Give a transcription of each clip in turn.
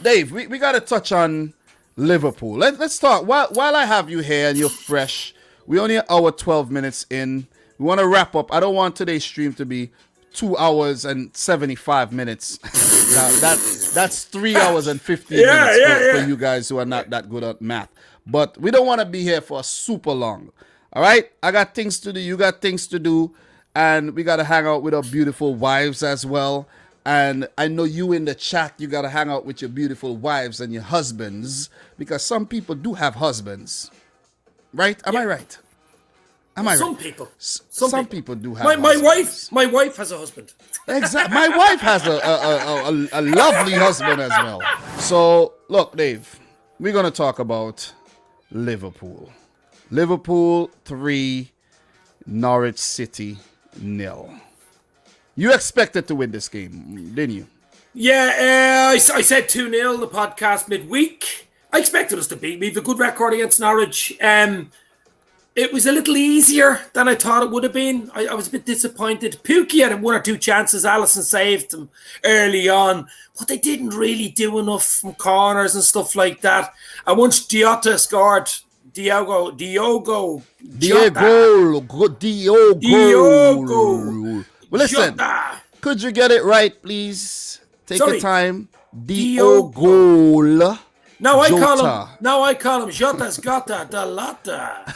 Dave, we got to touch on Liverpool. Let's talk. While I have you here and you're fresh, we only an hour 12 minutes in. We want to wrap up. I don't want today's stream to be 2 hours and 75 minutes. That's 3 hours and 15 minutes for you guys who are not that good at math. But we don't want to be here for super long. All right? I got things to do. You got things to do. And we got to hang out with our beautiful wives as well. And I know you in the chat, you got to hang out with your beautiful wives and your husbands. Because some people do have husbands. Right? Am I right? Some people. Some people do have my wife has a husband. Exactly. My wife has a lovely husband as well. So, look, Dave, we're going to talk about Liverpool. Liverpool 3, Norwich City 0. You expected to win this game, didn't you? Yeah, I said 2-0 in the podcast midweek. I expected us to beat. We have a good record against Norwich. It was a little easier than I thought it would have been. I was a bit disappointed. Pukki had 1 or 2 chances. Alisson saved them early on. But they didn't really do enough from corners and stuff like that. And once Jota scored, Diogo. Well, listen, Jota. Could you get it right, please? Take your time. Diogo. Now I call him Jota's Gota Dalata.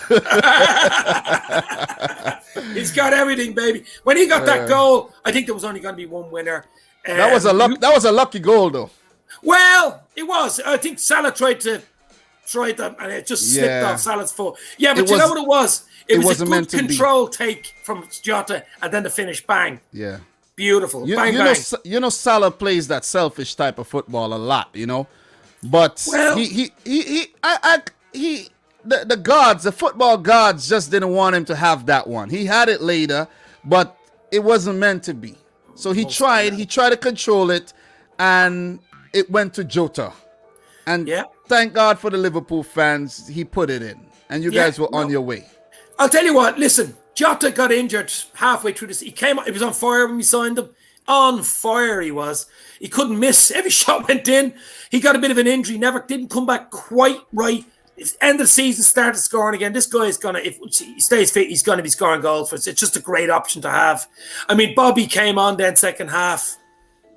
He's got everything, baby. When he got that goal, I think there was only going to be one winner. That was a lucky goal, though. Well, it was. I think Salah tried them, and it just slipped off Salah's foot. Yeah, but you know what it was? It was a good control take from Jota, and then the finish, bang. Yeah. Beautiful. Bang. You know, Salah plays that selfish type of football a lot, you know? But the football gods just didn't want him to have that one. He had it later, but it wasn't meant to be. So he tried to control it, and it went to Jota. And thank God for the Liverpool fans, he put it in. And you guys were on your way. I'll tell you what, listen, Jota got injured halfway through this. He was on fire when we signed him. On fire he was. He couldn't miss. Every shot went in. He got a bit of an injury. Didn't come back quite right. End of the season, started scoring again. This guy is going to, if he stays fit, he's going to be scoring goals for us. It's just a great option to have. I mean, Bobby came on then second half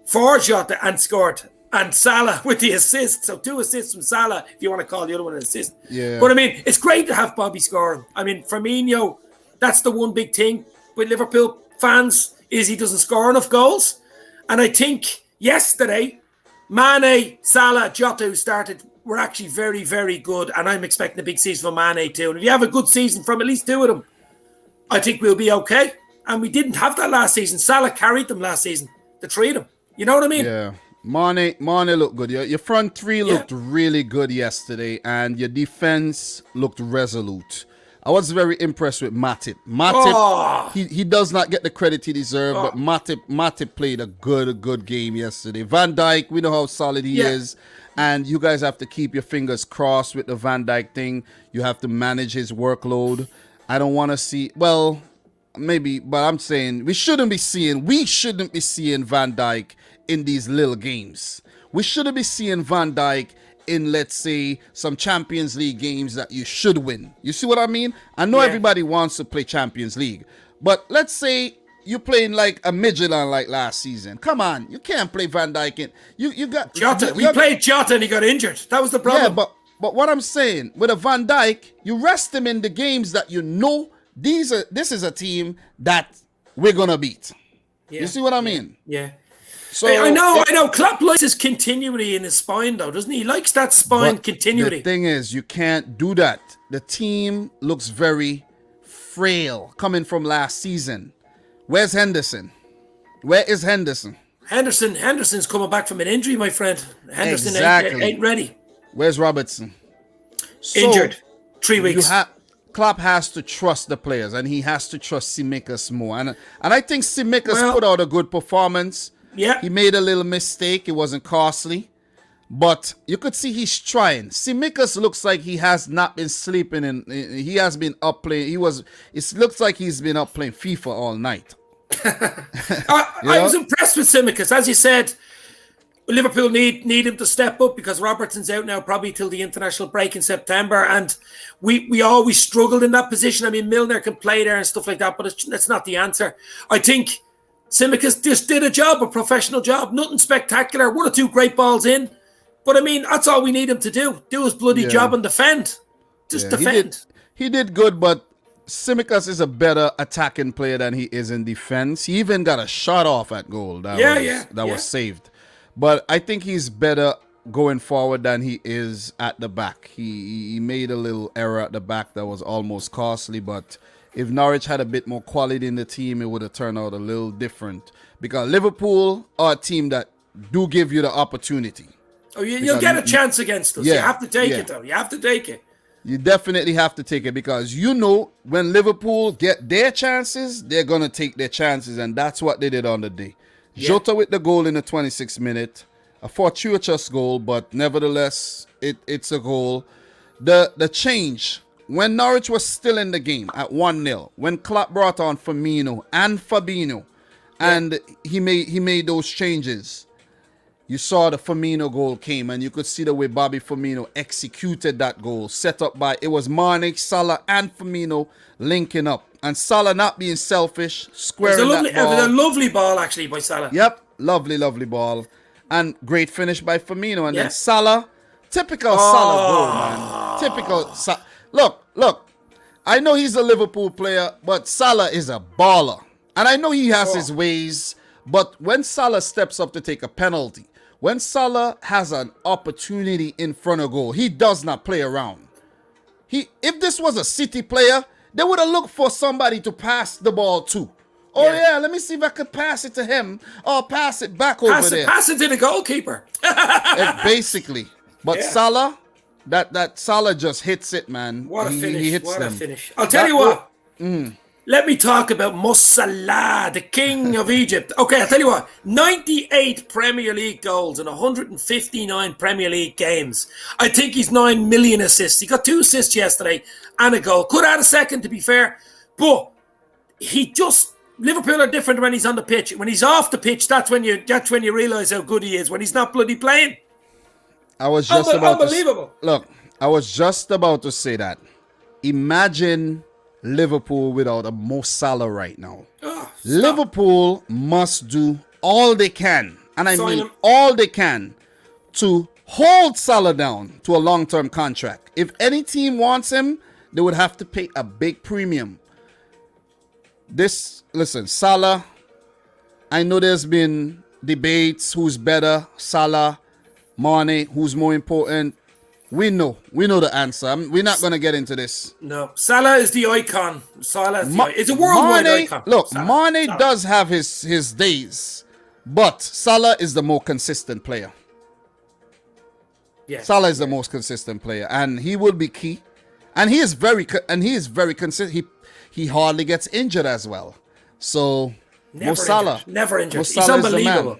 for Jota and scored. And Salah with the assist. So 2 assists from Salah, if you want to call the other one an assist. Yeah. But I mean, it's great to have Bobby scoring. I mean, Firmino, that's the one big thing with Liverpool fans is he doesn't score enough goals. And I think yesterday, Mane, Salah, Jota, who started, were actually very, very good. And I'm expecting a big season for Mane too. And if you have a good season from at least 2 of them, I think we'll be okay. And we didn't have that last season. Salah carried them last season, the 3 of them. You know what I mean? Yeah. Mane looked good. Your front 3 looked really good yesterday, and your defense looked resolute. I was very impressed with Matip. He does not get the credit he deserves, but Matip played a good game yesterday. Van Dijk, we know how solid he is, and you guys have to keep your fingers crossed with the Van Dijk thing. You have to manage his workload. I don't want to see, well, maybe, but I'm saying we shouldn't be seeing Van Dijk in these little games. We shouldn't be seeing Van Dijk in, let's say, some Champions League games that you should win. You see what I mean? I know everybody wants to play Champions League, but let's say you're playing like a Midfield like last season. Come on, you can't play Van Dijk in. You got Jota. We played Jota and he got injured. That was the problem. Yeah, but what I'm saying with a Van Dijk, you rest him in the games that you know this is a team that we're gonna beat. Yeah. You see what I mean? Yeah. So I know. Klopp likes his continuity in his spine, though, doesn't he? He likes that spine continuity. The thing is, you can't do that. The team looks very frail coming from last season. Where's Henderson? Where is Henderson? Henderson's coming back from an injury, my friend. Henderson ain't ready. Where's Robertson? Injured. 3 weeks. Klopp has to trust the players, and he has to trust Tsimikas more. And I think Tsimikas put out a good performance. Yeah. He made a little mistake. It wasn't costly. But you could see he's trying. Tsimikas looks like he has not been sleeping. He has been up playing. It looks like he's been up playing FIFA all night. I was impressed with Tsimikas. As you said, Liverpool need him to step up because Robertson's out now probably till the international break in September, and we always struggled in that position. I mean, Milner can play there and stuff like that, but that's not the answer. I think Tsimikas just did a professional job, nothing spectacular, 1 or 2 great balls in, but I mean, that's all we need him to do his bloody job and defend. Just defend. He did good, but Tsimikas is a better attacking player than he is in defense. He even got a shot off at goal that was saved. But I think he's better going forward than he is at the back. He made a little error at the back that was almost costly, but if Norwich had a bit more quality in the team, it would have turned out a little different. Because Liverpool are a team that do give you the opportunity. Oh, you'll get a chance against us. You have to take it, though. You have to take it. You definitely have to take it because you know when Liverpool get their chances, they're going to take their chances, and that's what they did on the day. Jota with the goal in the 26th minute, a fortuitous goal, but nevertheless, it's a goal. The change, when Norwich was still in the game at 1-0, when Klopp brought on Firmino and Fabinho, and he made those changes, you saw the Firmino goal came, and you could see the way Bobby Firmino executed that goal, set up by, it was Mane, Salah, and Firmino linking up. And Salah not being selfish, squaring that ball. It was a lovely ball, actually, by Salah. Yep, lovely ball. And great finish by Firmino. And then Salah, typical Salah goal, man. Typical Salah. Look, I know he's a Liverpool player, but Salah is a baller. And I know he has his ways, but when Salah steps up to take a penalty, when Salah has an opportunity in front of goal, he does not play around. If this was a City player, they would have looked for somebody to pass the ball to. Let me see if I could pass it to him or pass it back over there. Pass it to the goalkeeper. Basically. But Salah, that Salah just hits it, man. What a finish. He hits a finish. I'll tell you what. Let me talk about Mohamed Salah, the king of Egypt. Okay, I'll tell you what. 98 Premier League goals in 159 Premier League games. I think he's 9 million assists. He got 2 assists yesterday and a goal. Could add a second, to be fair. But Liverpool are different when he's on the pitch. When he's off the pitch, that's when you realise how good he is. When he's not bloody playing. I was just unbelievable. I was just about to say that. Imagine Liverpool without a Mo Salah right now. Liverpool must do all they can, and I mean all they can, to hold Salah down to a long-term contract. If any team wants him, they would have to pay a big premium. Listen, Salah, I know there's been debates who's better, Salah, Mane, who's more important. We know the answer. We're not going to get into this. No, Salah is the icon. It's a worldwide icon. Look, Mane does have his days, but Salah is the more consistent player. Yeah, Salah is the most consistent player, and he will be key. And he is very consistent. He hardly gets injured as well. So never injured. He's unbelievable.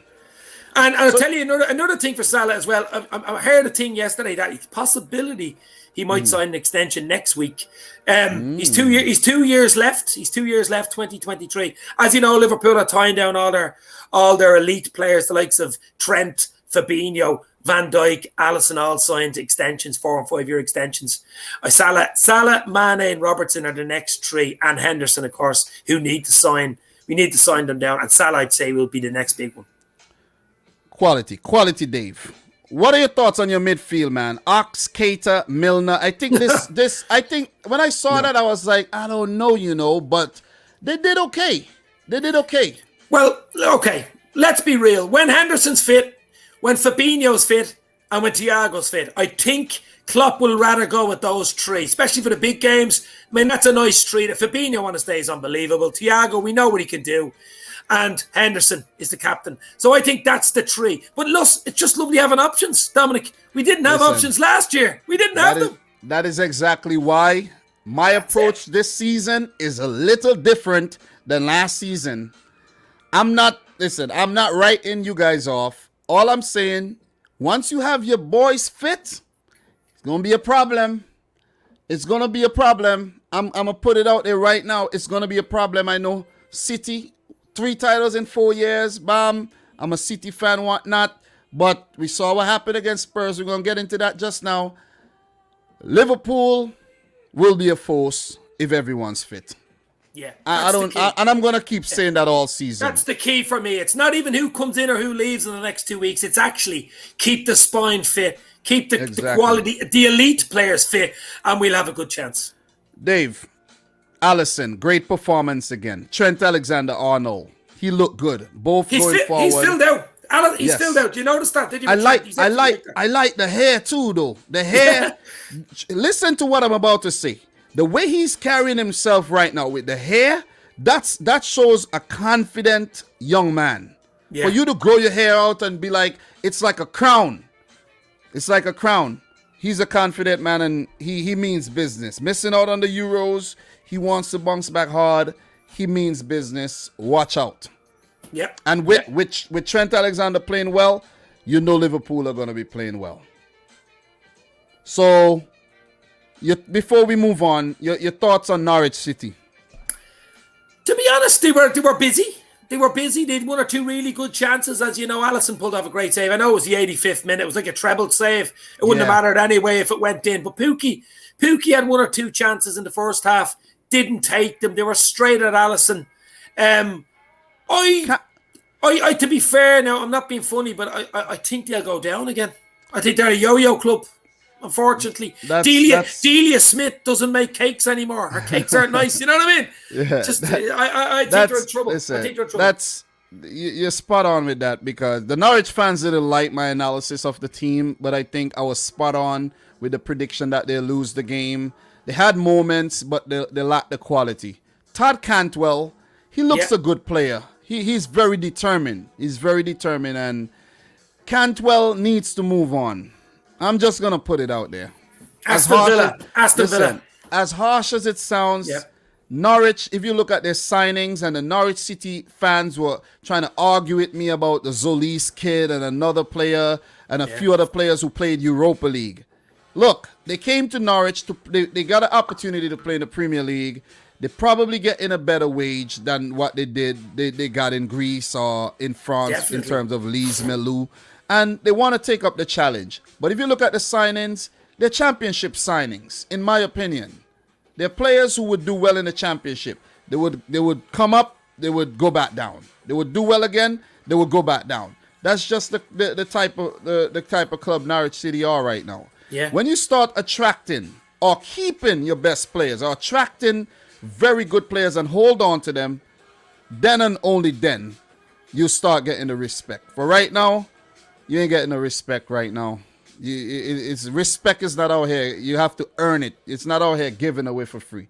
And I'll tell you another thing for Salah as well. I heard a thing yesterday that it's possibility he might sign an extension next week. He's 2 years left. He's 2 years left, 2023. As you know, Liverpool are tying down all their elite players, the likes of Trent, Fabinho, Van Dijk, Alisson, all signed extensions, 4 and 5 year extensions. Salah, Mane, and Robertson are the next 3, and Henderson, of course, who need to sign. We need to sign them down, and Salah, I'd say, will be the next big one. Quality, Dave. What are your thoughts on your midfield, man? Ox, Keita, Milner. I think I think when I saw that, I was like, I don't know, but they did okay. Well, okay. Let's be real. When Henderson's fit, when Fabinho's fit, and when Thiago's fit, I think Klopp will rather go with those 3, especially for the big games. I mean, that's a nice 3. Fabinho on his day is unbelievable. Thiago, we know what he can do. And Henderson is the captain. So I think that's the 3. But look, it's just lovely having options, Dominic. We didn't have options last year. We didn't have them. That is exactly why my approach this season is a little different than last season. I'm not writing you guys off. All I'm saying, once you have your boys fit, it's going to be a problem. It's going to be a problem. I'm going to put it out there right now. It's going to be a problem. I know City, 3 titles in 4 years. Bam. I'm a City fan, whatnot. But we saw what happened against Spurs. We're going to get into that just now. Liverpool will be a force if everyone's fit. Yeah, and I'm going to keep saying that all season. That's the key for me. It's not even who comes in or who leaves in the next 2 weeks. It's actually keep the spine fit, keep the quality, the elite players fit, and we'll have a good chance. Dave, Alisson, great performance again. Trent Alexander-Arnold, he looked good. Both going forward. He's filled out. He's filled out. Do you notice that? Did you? I like the hair too, though. The hair. Listen to what I'm about to say. The way he's carrying himself right now with the hair, that shows a confident young man. Yeah. For you to grow your hair out and be like, it's like a crown. It's like a crown. He's a confident man, and he means business. Missing out on the Euros, he wants to bounce back hard. He means business. Watch out. Yep. And with Trent Alexander playing well, you know Liverpool are going to be playing well. So, before we move on, your thoughts on Norwich City? To be honest, they were busy. They were busy. They had one or two really good chances. As you know, Alisson pulled off a great save. I know it was the 85th minute. It was like a treble save. It wouldn't have mattered anyway if it went in. But Pukki had one or two chances in the first half. Didn't take them. They were straight at Alisson. I to be fair now, I'm not being funny, but I think they'll go down again. I think they're a yo-yo club. Unfortunately, Delia Smith doesn't make cakes anymore. Her cakes aren't nice. You know what I mean? Yeah, I think they're in trouble. Listen, I think they're in trouble. You're spot on with that, because the Norwich fans didn't like my analysis of the team, but I think I was spot on with the prediction that they'll lose the game. They had moments, but they lacked the quality. Todd Cantwell, he looks a good player. He's very determined. He's very determined, and Cantwell needs to move on. I'm just going to put it out there. Aston Villa. As harsh as it sounds, Norwich, if you look at their signings, and the Norwich City fans were trying to argue with me about the Zolis kid and another player and a few other players who played Europa League. Look, they came to Norwich. They got an opportunity to play in the Premier League. They probably get in a better wage than what they got in Greece or in France in terms of Lise Melou. And they want to take up the challenge. But if you look at the signings, they're championship signings, in my opinion. They're players who would do well in the championship. They would come up, they would go back down. They would do well again, they would go back down. That's just the type of club Norwich City are right now. Yeah. When you start attracting or keeping your best players, or attracting very good players and hold on to them, then and only then you start getting the respect. For right now, you ain't getting the respect right now. Respect is not out here. You have to earn it. It's not out here given away for free.